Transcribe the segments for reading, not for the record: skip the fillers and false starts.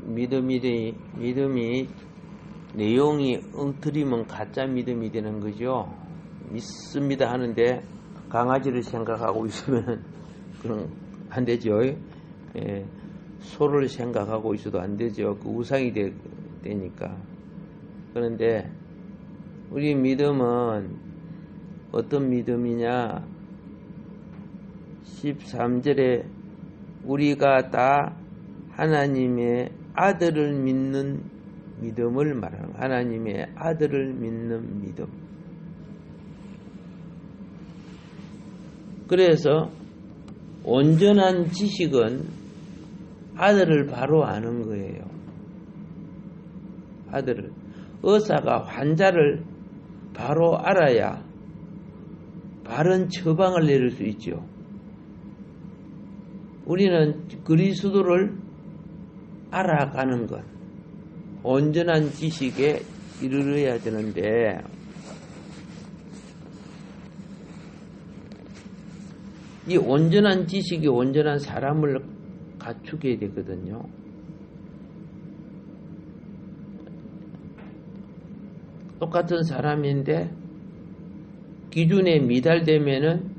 믿음이 내용이 엉터리면 가짜 믿음이 되는 거죠. 믿습니다 하는데 강아지를 생각하고 있으면 그럼 안 되죠. 예, 소를 생각하고 있어도 안 되죠. 그 우상이 되니까. 그런데 우리 믿음은 어떤 믿음이냐? 13절에 우리가 다 하나님의 아들을 믿는 믿음을 말하는, 하나님의 아들을 믿는 믿음. 그래서 온전한 지식은 아들을 바로 아는 거예요. 아들을. 의사가 환자를 바로 알아야 바른 처방을 내릴 수 있죠. 우리는 그리스도를 알아가는 것, 온전한 지식에 이르러야 되는데, 이 온전한 지식이 온전한 사람을 갖추게 되거든요. 똑같은 사람인데 기준에 미달되면은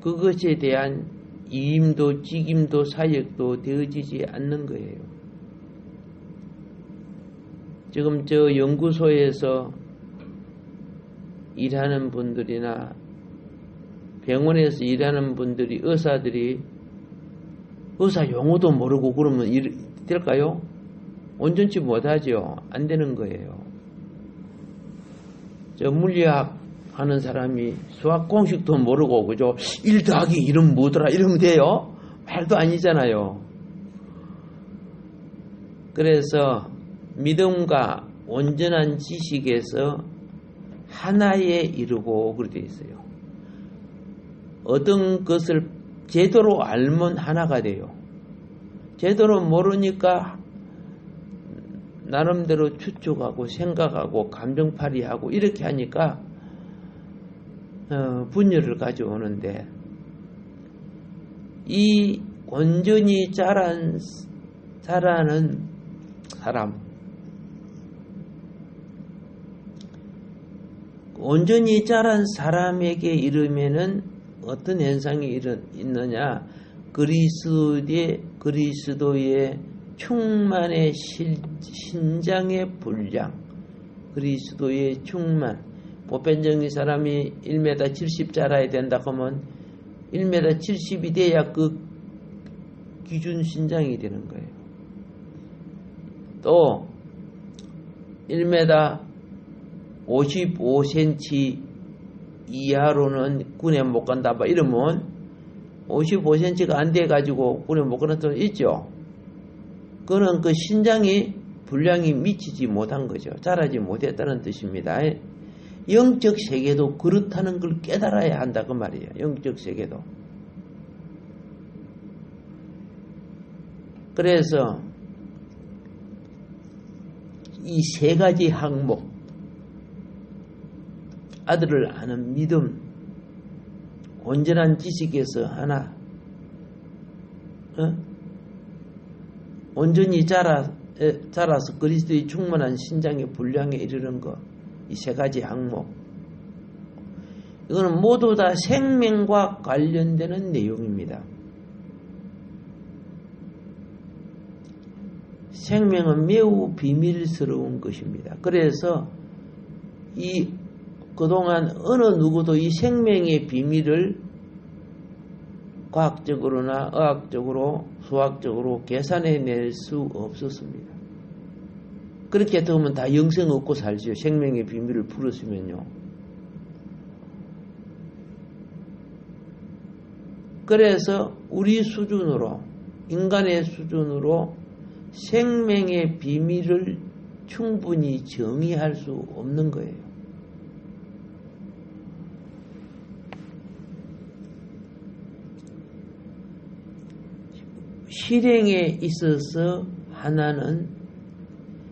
그것에 대한 이임도 직임도 사역도 되어지지 않는 거예요. 지금 저 연구소에서 일하는 분들이나 병원에서 일하는 분들이, 의사들이 의사 용어도 모르고 그러면 될까요? 온전치 못하죠. 안 되는 거예요. 저 물리학 하는 사람이 수학 공식도 모르고 그죠? 1 더하기 1은 뭐더라 이러면 돼요? 말도 아니잖아요. 그래서 믿음과 온전한 지식에서 하나에 이르고 그렇게 되어 있어요. 어떤 것을 제대로 알면 하나가 돼요. 제대로 모르니까 나름대로 추측하고 생각하고 감정팔이하고 이렇게 하니까 분열을 가져오는데, 이 온전히 자라는 사람, 온전히 자란 사람에게 이르면은 어떤 현상이 있느냐? 그리스도의 충만의 신장의 분량, 그리스도의 충만. 보편적인 사람이 1m 70 자라야 된다 하면 1m 70이 돼야 그 기준 신장이 되는 거예요. 또 1m 55cm 이하로는 군에 못 간다 이러면 55cm가 안 돼가지고 군에 못 가는 사람 있죠. 그거는 그 신장이 분량이 미치지 못한 거죠. 자라지 못했다는 뜻입니다. 영적 세계도 그렇다는 걸 깨달아야 한다 그 말이에요. 영적 세계도. 그래서 이 세 가지 항목, 아들을 아는 믿음, 온전한 지식에서 하나, 온전히 자라서 그리스도의 충만한 신장의 분량에 이르는 것, 이 세 가지 항목, 이거는 모두 다 생명과 관련되는 내용입니다. 생명은 매우 비밀스러운 것입니다. 그래서 그동안 어느 누구도 이 생명의 비밀을 과학적으로나 의학적으로 수학적으로 계산해낼 수 없었습니다. 그렇게 되면 다 영생 얻고 살죠. 생명의 비밀을 풀었으면요. 그래서 우리 수준으로, 인간의 수준으로 생명의 비밀을 충분히 정의할 수 없는 거예요. 실행에 있어서 하나는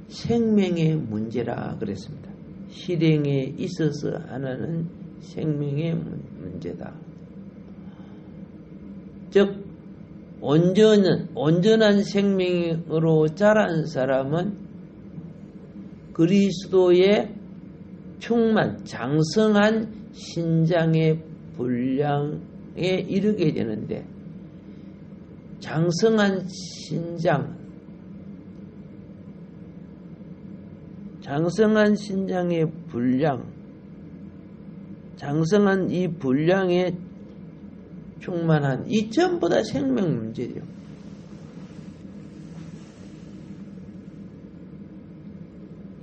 생명의 문제라 그랬습니다. 실행에 있어서 하나는 생명의 문제다. 즉 온전한 생명으로 자란 사람은 그리스도의 충만, 장성한 신장의 분량에 이르게 되는데, 장성한 신장의 분량, 장성한 이 분량에 충만한, 이 전부 다 생명 문제죠.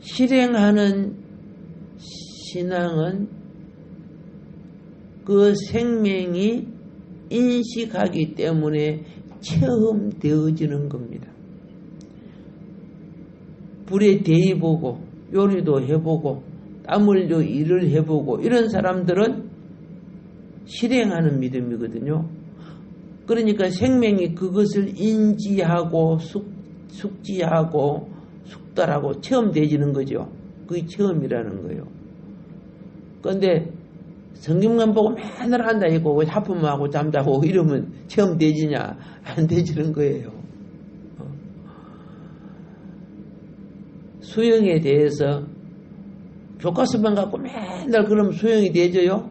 실행하는 신앙은 그 생명이 인식하기 때문에 체험되어지는 겁니다. 불에 대입보고 요리도 해보고 땀 흘려 일을 해보고 이런 사람들은 실행하는 믿음이거든요. 그러니까 생명이 그것을 인지하고 숙지하고 숙달하고 체험되어지는 거죠. 그게 체험이라는 거예요. 그런데 성경만 보고 맨날 한다 이거 하품만 하고 잠자고 이러면 체험되지냐? 안 되지는 거예요. 수영에 대해서 교과서만 갖고 맨날 그러면 수영이 되져요?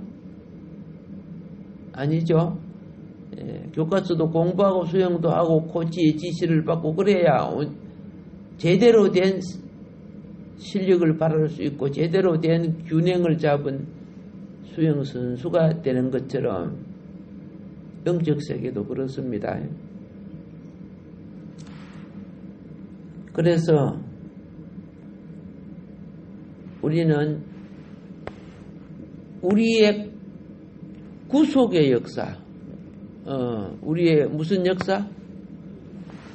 아니죠. 교과서도 공부하고 수영도 하고 코치의 지시를 받고 그래야 제대로 된 실력을 발휘할 수 있고 제대로 된 균형을 잡은 수영 선수가 되는 것처럼 영적 세계도 그렇습니다. 그래서 우리는 우리의 구속의 역사, 우리의 무슨 역사?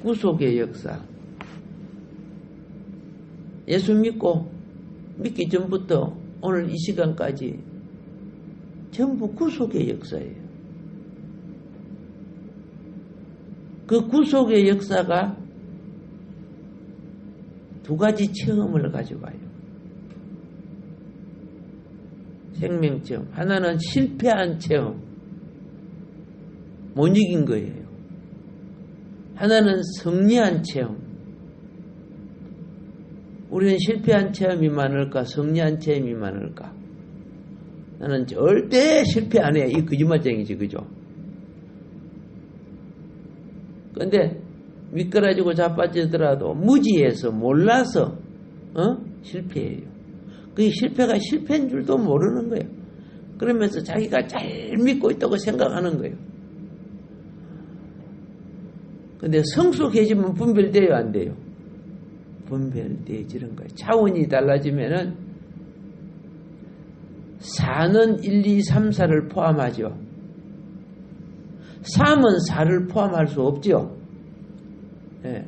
구속의 역사. 예수 믿기 전부터 오늘 이 시간까지 전부 구속의 역사예요. 그 구속의 역사가 두 가지 체험을 가져가요. 생명체험. 하나는 실패한 체험. 못 이긴 거예요. 하나는 승리한 체험. 우리는 실패한 체험이 많을까? 승리한 체험이 많을까? 나는 절대 실패 안 해. 이 거짓말쟁이지, 그죠? 근데 미끄러지고 자빠지더라도 무지해서 몰라서 실패해요. 그 실패가 실패인 줄도 모르는 거예요. 그러면서 자기가 잘 믿고 있다고 생각하는 거예요. 근데 성숙해지면 분별돼요, 안 돼요? 분별돼지는 거예요. 차원이 달라지면은 4는 1, 2, 3, 4를 포함하죠. 3은 4를 포함할 수 없죠. 예.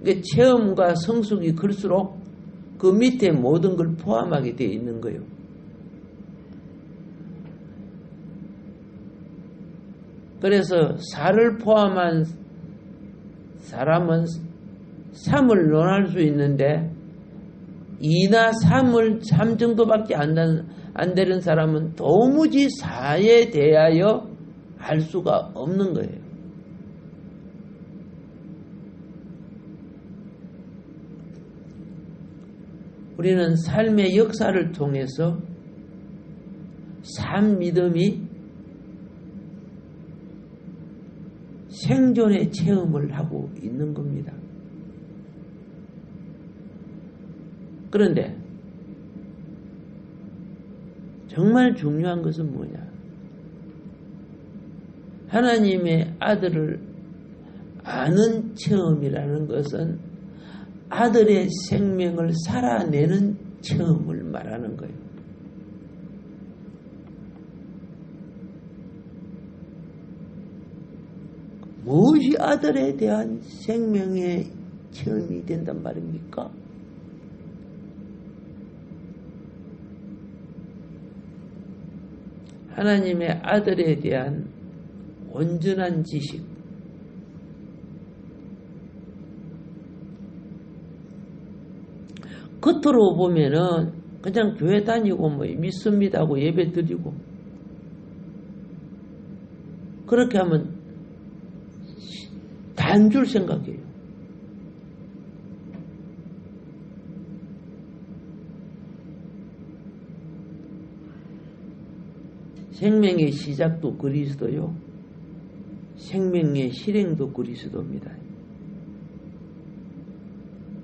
그러니까 체험과 성숙이 클수록 그 밑에 모든 걸 포함하게 되어 있는 거예요. 그래서 4를 포함한 사람은 3을 논할 수 있는데 2나 3 정도밖에 안 되는 사람은 도무지 4에 대하여 알 수가 없는 거예요. 우리는 삶의 역사를 통해서 삶 믿음이 생존의 체험을 하고 있는 겁니다. 그런데 정말 중요한 것은 뭐냐? 하나님의 아들을 아는 체험이라는 것은 아들의 생명을 살아내는 체험을 말하는 거예요. 무엇이 아들에 대한 생명의 체험이 된단 말입니까? 하나님의 아들에 대한 온전한 지식, 겉으로 보면은 그냥 교회 다니고 뭐 믿습니다고 예배 드리고 그렇게 하면 안 줄 생각이에요. 생명의 시작도 그리스도요. 생명의 실행도 그리스도입니다.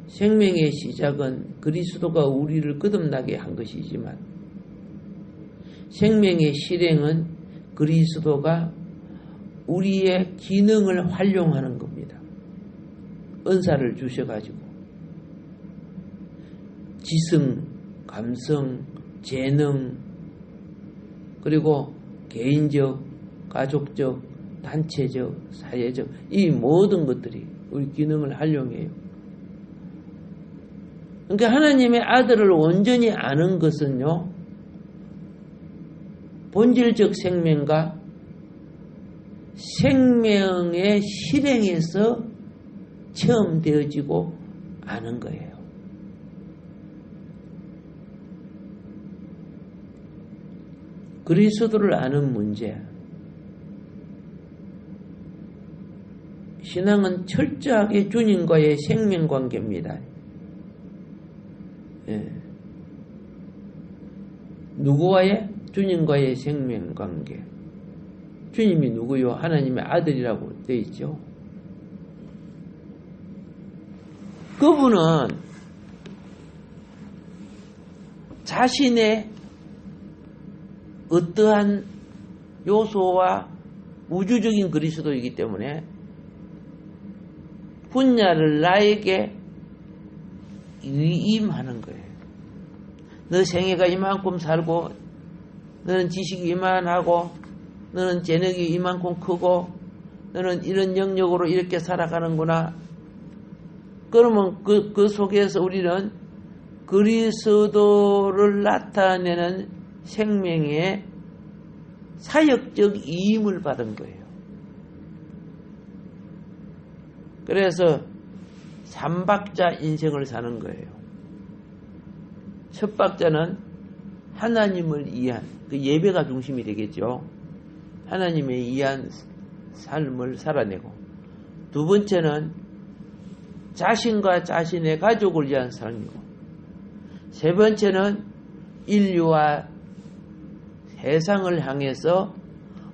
생명의 시작은 그리스도가 우리를 거듭나게 한 것이지만 생명의 실행은 그리스도가 우리의 기능을 활용하는 겁니다. 은사를 주셔가지고 지성, 감성, 재능, 그리고 개인적, 가족적, 단체적, 사회적 이 모든 것들이 우리 기능을 활용해요. 그러니까 하나님의 아들을 온전히 아는 것은요, 본질적 생명과 생명의 실행에서 체험되어지고 아는 거예요. 그리스도를 아는 문제. 신앙은 철저하게 주님과의 생명관계입니다. 예. 누구와의? 주님과의 생명관계. 주님이 누구요? 하나님의 아들이라고 되어 있죠. 그분은 자신의 어떠한 요소와 우주적인 그리스도이기 때문에 분야를 나에게 위임하는 거예요. 너 생애가 이만큼 살고 너는 지식이 이만하고 너는 재능이 이만큼 크고 너는 이런 영역으로 이렇게 살아가는구나. 그러면 그 속에서 우리는 그리스도를 나타내는 생명의 사역적 이임을 받은 거예요. 그래서 삼박자 인생을 사는 거예요. 첫 박자는 하나님을 위한 그 예배가 중심이 되겠죠. 하나님에 의한 삶을 살아내고, 두 번째는 자신과 자신의 가족을 위한 삶이고, 세 번째는 인류와 세상을 향해서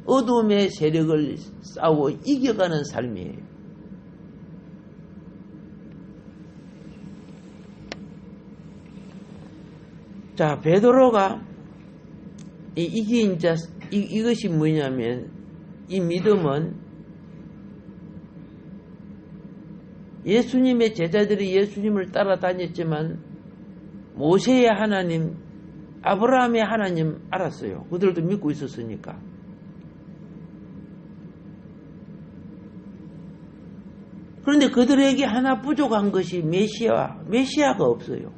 어둠의 세력을 싸워 이겨가는 삶이에요. 자, 베드로가 이것이 뭐냐면, 이 믿음은 예수님의 제자들이 예수님을 따라다녔지만 모세의 하나님, 아브라함의 하나님 알았어요. 그들도 믿고 있었으니까. 그런데 그들에게 하나 부족한 것이 메시아가 없어요.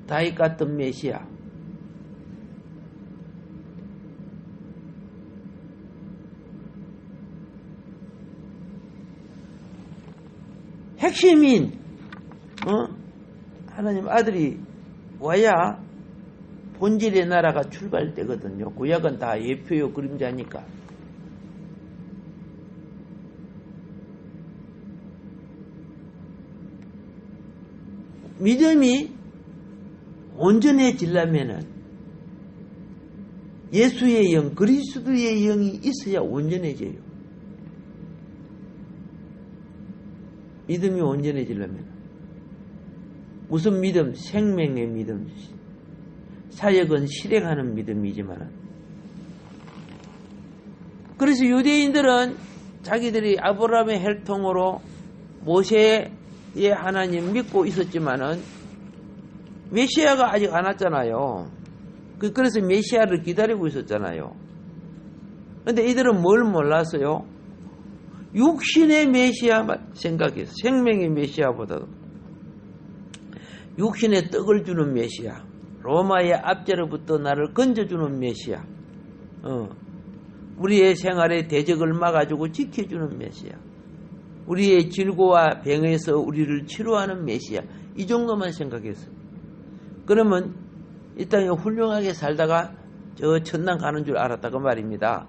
다윗 같은 메시아. 핵심인 하나님 아들이 와야 본질의 나라가 출발되거든요. 구약은 다 예표요 그림자니까. 믿음이 온전해지려면은 예수의 영, 그리스도의 영이 있어야 온전해져요. 믿음이 온전해지려면 무슨 믿음? 생명의 믿음. 사역은 실행하는 믿음이지만, 그래서 유대인들은 자기들이 아브라함의 혈통으로 모세의 하나님 믿고 있었지만은 메시아가 아직 안 왔잖아요. 그래서 메시아를 기다리고 있었잖아요. 그런데 이들은 뭘 몰랐어요? 육신의 메시아만 생각해서, 생명의 메시아보다도 육신의 떡을 주는 메시아, 로마의 압제로부터 나를 건져주는 메시아, 우리의 생활의 대적을 막아주고 지켜주는 메시아, 우리의 질고와 병에서 우리를 치료하는 메시아, 이 정도만 생각했어요. 그러면 이 땅에 훌륭하게 살다가 저 천당 가는 줄 알았다고 말입니다.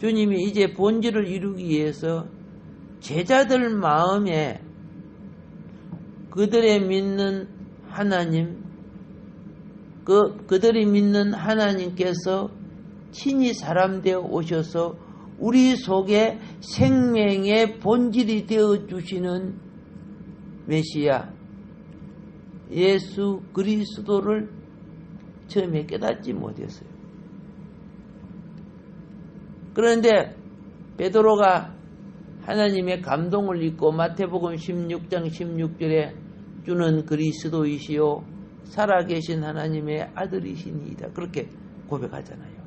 주님이 이제 본질을 이루기 위해서 제자들 마음에 그들의 믿는 하나님, 그들이 믿는 하나님께서 친히 사람 되어 오셔서 우리 속에 생명의 본질이 되어 주시는 메시아 예수 그리스도를 처음에 깨닫지 못했어요. 그런데 베드로가 하나님의 감동을 입고 마태복음 16장 16절에 주는 그리스도이시요 살아계신 하나님의 아들이시니이다. 그렇게 고백하잖아요.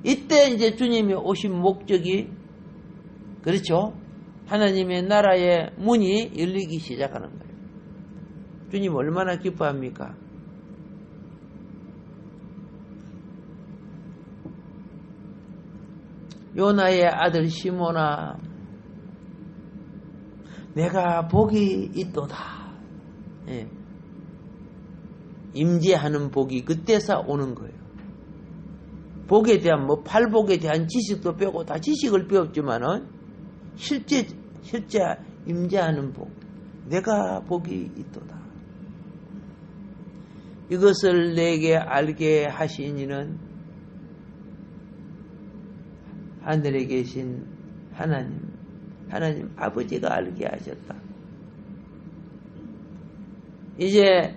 이때 이제 주님이 오신 목적이 그렇죠. 하나님의 나라의 문이 열리기 시작하는 거예요. 주님 얼마나 기뻐합니까? 요나의 아들 시몬아 내가 복이 있도다. 예. 임재하는 복이 그때서 오는 거예요. 복에 대한 팔복에 대한 지식도 배우고 다 지식을 배웠지만은 실제 임재하는 복 내가 복이 있도다. 이것을 내게 알게 하신 이는 하늘에 계신 하나님 아버지가 알게 하셨다. 이제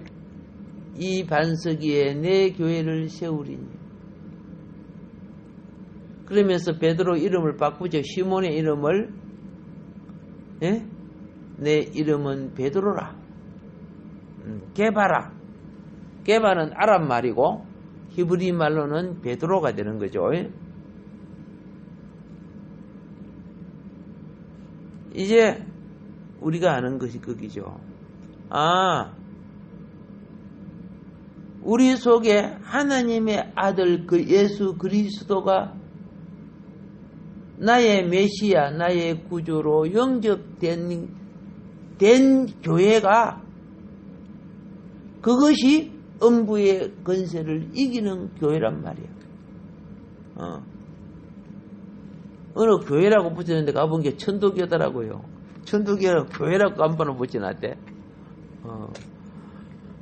이 반석 위에 내 교회를 세우리니. 그러면서 베드로 이름을 바꾸죠. 시몬의 이름을 내 이름은 베드로라. 게바라. 게바는 아람 말이고 히브리 말로는 베드로가 되는 거죠. 이제 우리가 아는 것이 거기죠. 우리 속에 하나님의 아들 그 예수 그리스도가 나의 메시아, 나의 구주로 영접된 교회가 그것이 음부의 권세를 이기는 교회란 말이야. 어느 교회라고 붙였는데 가본 게 천도교더라고요. 천도교는 교회라고 간판을 붙여놨대.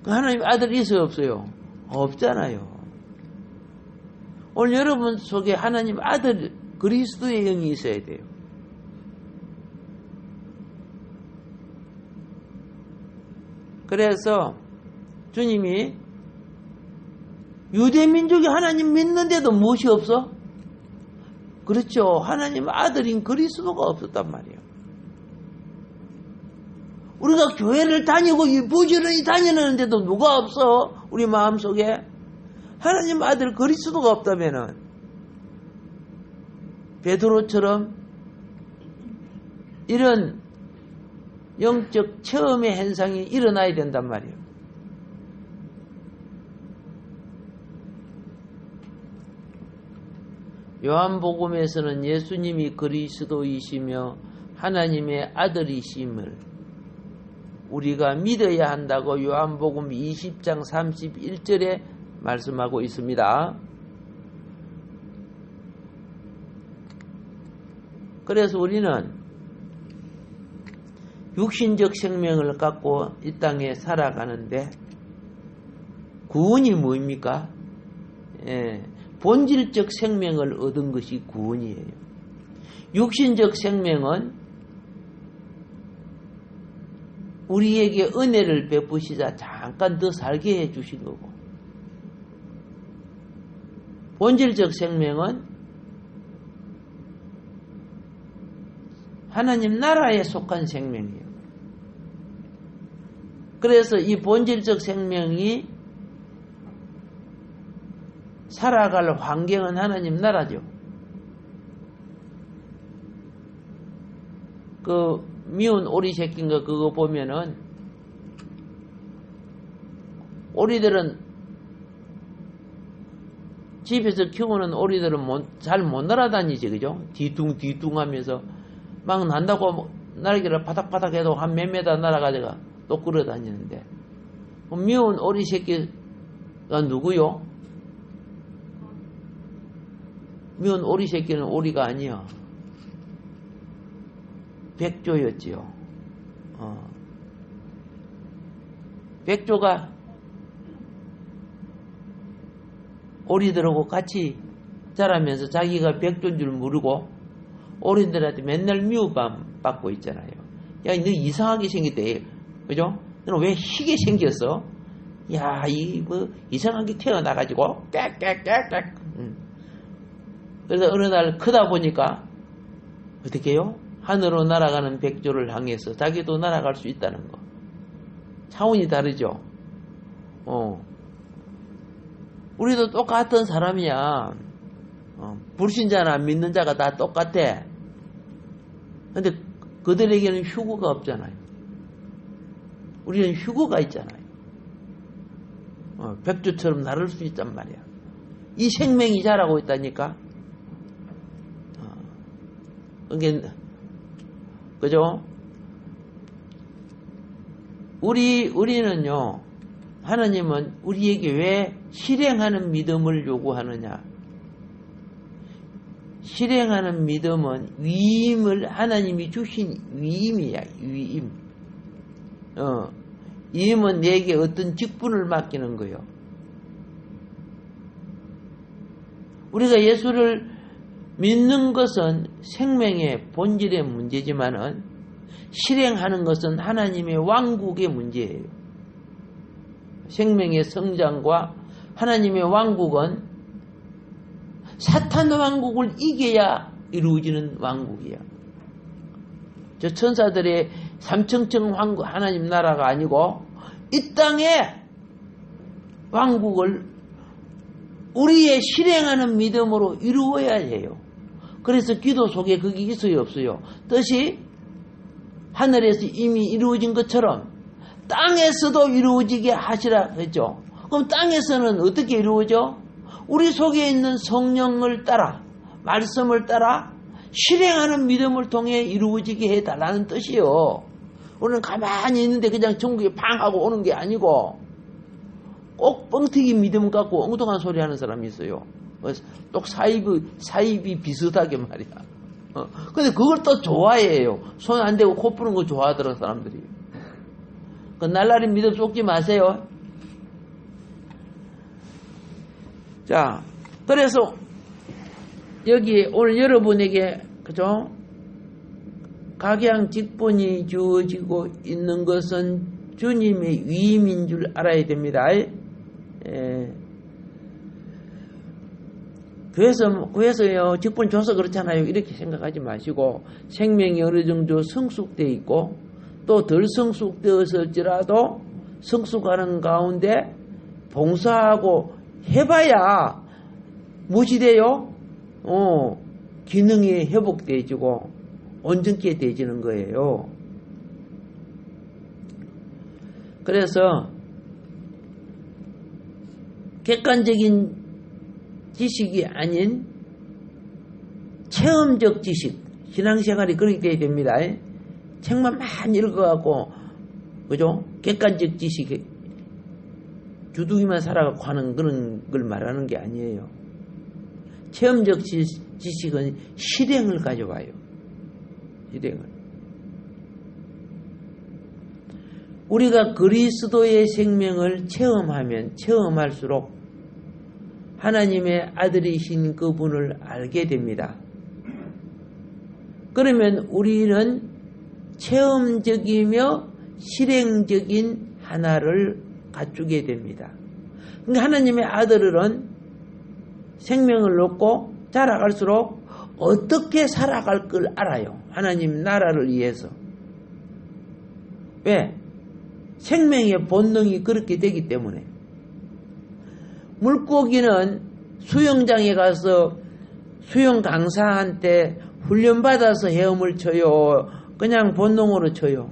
하나님 아들이 있어요, 없어요? 없잖아요. 오늘 여러분 속에 하나님 아들 그리스도의 영이 있어야 돼요. 그래서 주님이 유대민족이 하나님 믿는데도 무엇이 없어? 그렇죠. 하나님 아들인 그리스도가 없었단 말이에요. 우리가 교회를 다니고 부지런히 다니는데도 누가 없어? 우리 마음속에 하나님 아들 그리스도가 없다면은 베드로처럼 이런 영적 체험의 현상이 일어나야 된단 말이에요. 요한복음에서는 예수님이 그리스도이시며 하나님의 아들이심을 우리가 믿어야 한다고 요한복음 20장 31절에 말씀하고 있습니다. 그래서 우리는 육신적 생명을 갖고 이 땅에 살아가는데 구원이 뭐입니까? 본질적 생명을 얻은 것이 구원이에요. 육신적 생명은 우리에게 은혜를 베푸시자 잠깐 더 살게 해주신 거고, 본질적 생명은 하나님 나라에 속한 생명이에요. 그래서 이 본질적 생명이 살아갈 환경은 하나님 나라죠. 그 미운 오리 새끼인 거 그거 보면은 오리들은 집에서 키우는 오리들은 잘 못 날아다니지, 그죠? 뒤뚱뒤뚱 하면서 막 난다고 날개를 바닥바닥 해도 한 몇 메다 날아가다가 또 끌어다니는데, 미운 오리 새끼가 누구요? 미운 오리 새끼는 오리가 아니야. 백조였지요. 백조가 오리들하고 같이 자라면서 자기가 백조인 줄 모르고 오리들한테 맨날 미움받고 있잖아요. 야, 너 이상하게 생겼대. 그죠? 너는 왜 희게 생겼어? 야, 이상하게 태어나가지고, 꽥꽥꽥꽥. 그래서 어느 날 크다 보니까, 어떻게 해요? 하늘로 날아가는 백조를 향해서 자기도 날아갈 수 있다는 거. 차원이 다르죠? 우리도 똑같은 사람이야. 불신자나 믿는 자가 다 똑같아. 근데 그들에게는 휴거가 없잖아요. 우리는 휴거가 있잖아요. 백조처럼 나를 수 있단 말이야. 이 생명이 자라고 있다니까. 그죠? 우리는요, 하나님은 우리에게 왜 실행하는 믿음을 요구하느냐? 실행하는 믿음은 위임을 하나님이 주신 위임이야, 위임. 위임은 내게 어떤 직분을 맡기는 거예요. 우리가 예수를 믿는 것은 생명의 본질의 문제지만은 실행하는 것은 하나님의 왕국의 문제예요. 생명의 성장과 하나님의 왕국은 사탄 왕국을 이겨야 이루어지는 왕국이야. 저 천사들의 삼층층 왕국, 하나님 나라가 아니고 이 땅의 왕국을 우리의 실행하는 믿음으로 이루어야 해요. 그래서 기도 속에 그게 있어요, 없어요? 뜻이 하늘에서 이미 이루어진 것처럼 땅에서도 이루어지게 하시라 했죠. 그럼 땅에서는 어떻게 이루어져? 우리 속에 있는 성령을 따라, 말씀을 따라 실행하는 믿음을 통해 이루어지게 해달라는 뜻이요. 우리는 가만히 있는데 그냥 전국에 팡 하고 오는 게 아니고 꼭 뻥튀기 믿음 갖고 엉뚱한 소리 하는 사람이 있어요. 또 사입이 비슷하게 말이야. 근데 그걸 또 좋아해요. 손 안 대고 코 푸는 거 좋아하더라, 사람들이. 그 날라리 믿음 쏟지 마세요. 자, 그래서 여기 오늘 여러분에게, 그죠? 각양 직분이 주어지고 있는 것은 주님의 위임인 줄 알아야 됩니다. 그래서요, 직분 줘서 그렇잖아요. 이렇게 생각하지 마시고, 생명이 어느 정도 성숙되어 있고, 또 덜 성숙되었을지라도 성숙하는 가운데 봉사하고 해봐야 무엇이 돼요? 기능이 회복되어지고 온전케 되어지는 거예요. 그래서 객관적인 지식이 아닌 체험적 지식, 신앙생활이 그렇게 돼야 됩니다. 책만 많이 읽어갖고, 그죠? 객관적 지식, 주둥이만 살아가고 하는 그런 걸 말하는 게 아니에요. 체험적 지식은 실행을 가져와요. 실행을. 우리가 그리스도의 생명을 체험하면 체험할수록 하나님의 아들이신 그분을 알게 됩니다. 그러면 우리는 체험적이며 실행적인 하나를 갖추게 됩니다. 그러니까 하나님의 아들은 생명을 얻고 자라갈수록 어떻게 살아갈 걸 알아요. 하나님 나라를 위해서. 왜? 생명의 본능이 그렇게 되기 때문에. 물고기는 수영장에 가서 수영 강사한테 훈련받아서 헤엄을 쳐요? 그냥 본능으로 쳐요?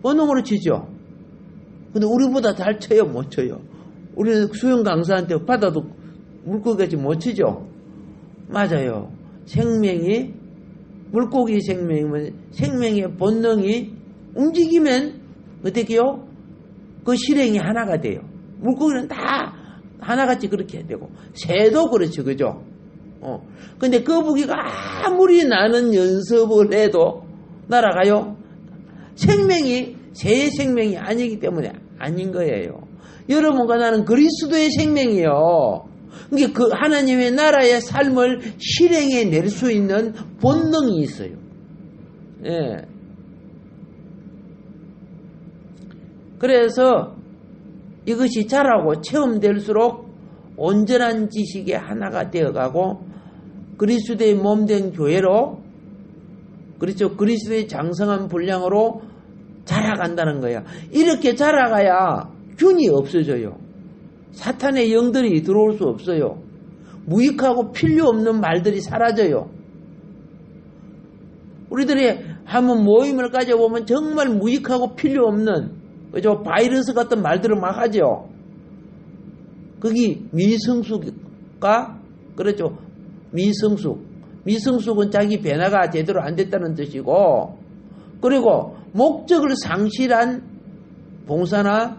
본능으로 치죠. 근데 우리보다 잘 쳐요? 못 쳐요? 우리는 수영 강사한테 받아도 물고기같이 못 치죠? 맞아요. 생명이, 물고기 생명이면 생명의 본능이 움직이면 어떻게 해요? 그 실행이 하나가 돼요. 물고기는 다 하나같이 그렇게 해야 되고, 새도 그렇죠, 그죠? 근데 거북이가 아무리 나는 연습을 해도 날아가요? 새의 생명이 아니기 때문에 아닌 거예요. 여러분과 나는 그리스도의 생명이요. 그러니까 그 하나님의 나라의 삶을 실행해 낼 수 있는 본능이 있어요. 예. 그래서 이것이 자라고 체험될수록 온전한 지식의 하나가 되어가고 그리스도의 몸된 교회로, 그렇죠, 그리스도의 장성한 분량으로 자라간다는 거야. 이렇게 자라가야 균이 없어져요. 사탄의 영들이 들어올 수 없어요. 무익하고 필요 없는 말들이 사라져요. 우리들이 한번 모임을 가져보면 정말 무익하고 필요 없는, 그죠, 바이러스 같은 말들을 막 하죠. 거기 미성숙과, 그렇죠, 미성숙은 자기 변화가 제대로 안 됐다는 뜻이고, 그리고 목적을 상실한 봉사나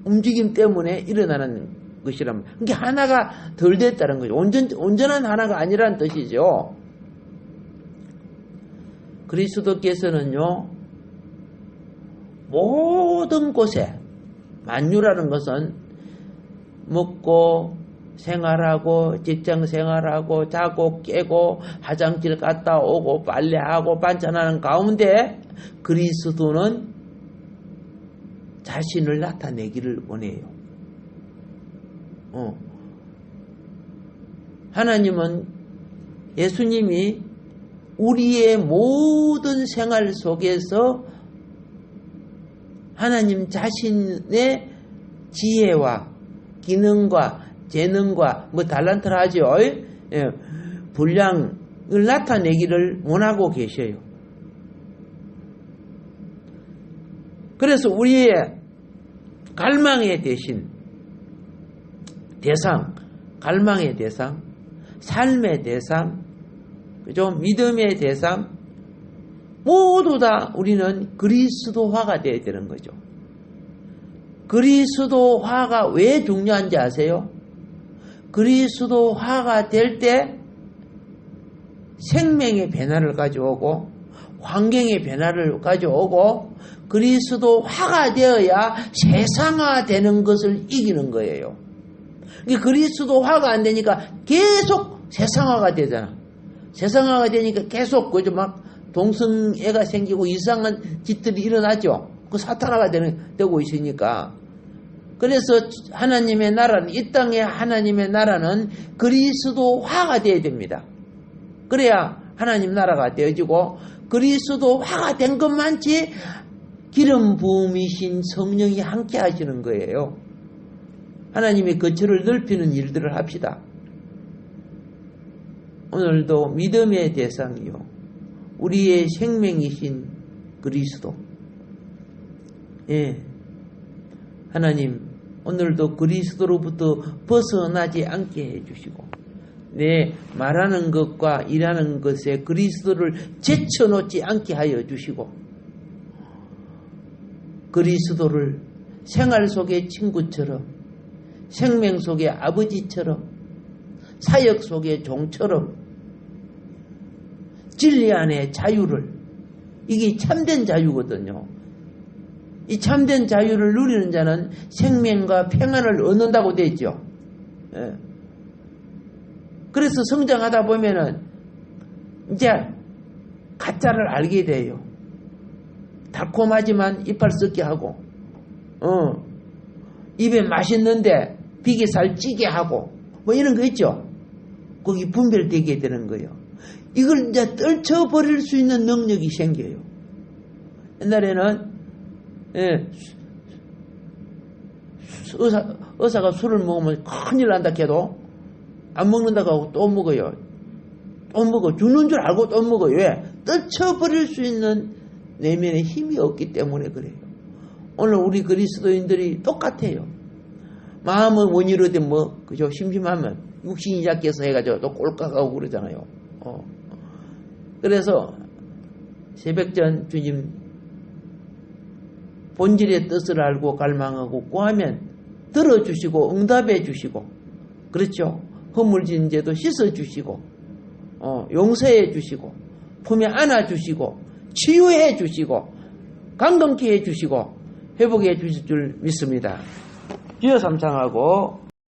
움직임 때문에 일어나는 것이란 말이에요. 그러니까 하나가 덜 됐다는 거죠. 온전한 하나가 아니라는 뜻이죠. 그리스도께서는요, 모든 곳에, 만유라는 것은 먹고 생활하고 직장 생활하고 자고 깨고 화장실 갔다 오고 빨래하고 반찬하는 가운데 그리스도는 자신을 나타내기를 원해요. 하나님은, 예수님이 우리의 모든 생활 속에서 하나님 자신의 지혜와 기능과 재능과 달란트를 하죠. 예, 분량을 나타내기를 원하고 계셔요. 그래서 우리의 갈망의 대상, 갈망의 대상, 삶의 대상, 그죠? 믿음의 대상, 모두 다 우리는 그리스도화가 되어야 되는 거죠. 그리스도화가 왜 중요한지 아세요? 그리스도화가 될 때 생명의 변화를 가져오고 환경의 변화를 가져오고 그리스도화가 되어야 세상화되는 것을 이기는 거예요. 그리스도화가 안 되니까 계속 세상화가 되잖아. 세상화가 되니까 계속 그죠, 막 동성애가 생기고 이상한 짓들이 일어나죠. 그 사탄화가 되고 있으니까. 그래서 하나님의 나라는, 이 땅의 하나님의 나라는 그리스도화가 되어야 됩니다. 그래야 하나님 나라가 되어지고, 그리스도화가 된 것만치 기름 부음이신 성령이 함께 하시는 거예요. 하나님의 거처를 넓히는 일들을 합시다. 오늘도 믿음의 대상이요, 우리의 생명이신 그리스도. 예. 하나님, 오늘도 그리스도로부터 벗어나지 않게 해주시고, 내 말하는 것과 일하는 것에 그리스도를 제쳐놓지 않게 하여 주시고, 그리스도를 생활 속의 친구처럼, 생명 속의 아버지처럼, 사역 속의 종처럼, 진리 안의 자유를, 이게 참된 자유거든요. 이 참된 자유를 누리는 자는 생명과 평안을 얻는다고 되어 있죠. 예. 그래서 성장하다 보면은 이제 가짜를 알게 돼요. 달콤하지만 이빨 썩게 하고, 입에 맛있는데 비계 살찌게 하고, 이런 거 있죠. 거기 분별되게 되는 거예요. 이걸 이제 떨쳐버릴 수 있는 능력이 생겨요. 옛날에는 의사가 술을 먹으면 큰일 난다 해도 안 먹는다고 하고 또 먹어요. 또 먹어. 죽는 줄 알고 또 먹어요. 왜? 떨쳐버릴 수 있는 내면의 힘이 없기 때문에 그래요. 오늘 우리 그리스도인들이 똑같아요. 마음은 원이로되 그죠? 심심하면 육신이 작게서 해가지고 또 꼴깍하고 그러잖아요. 그래서 새벽전 주님 본질의 뜻을 알고 갈망하고 구하면 들어주시고 응답해 주시고 그렇죠. 허물진 죄도 씻어주시고 용서해 주시고 품에 안아주시고 치유해 주시고 강건케 해 주시고 회복해 주실 줄 믿습니다. 주여 삼창하고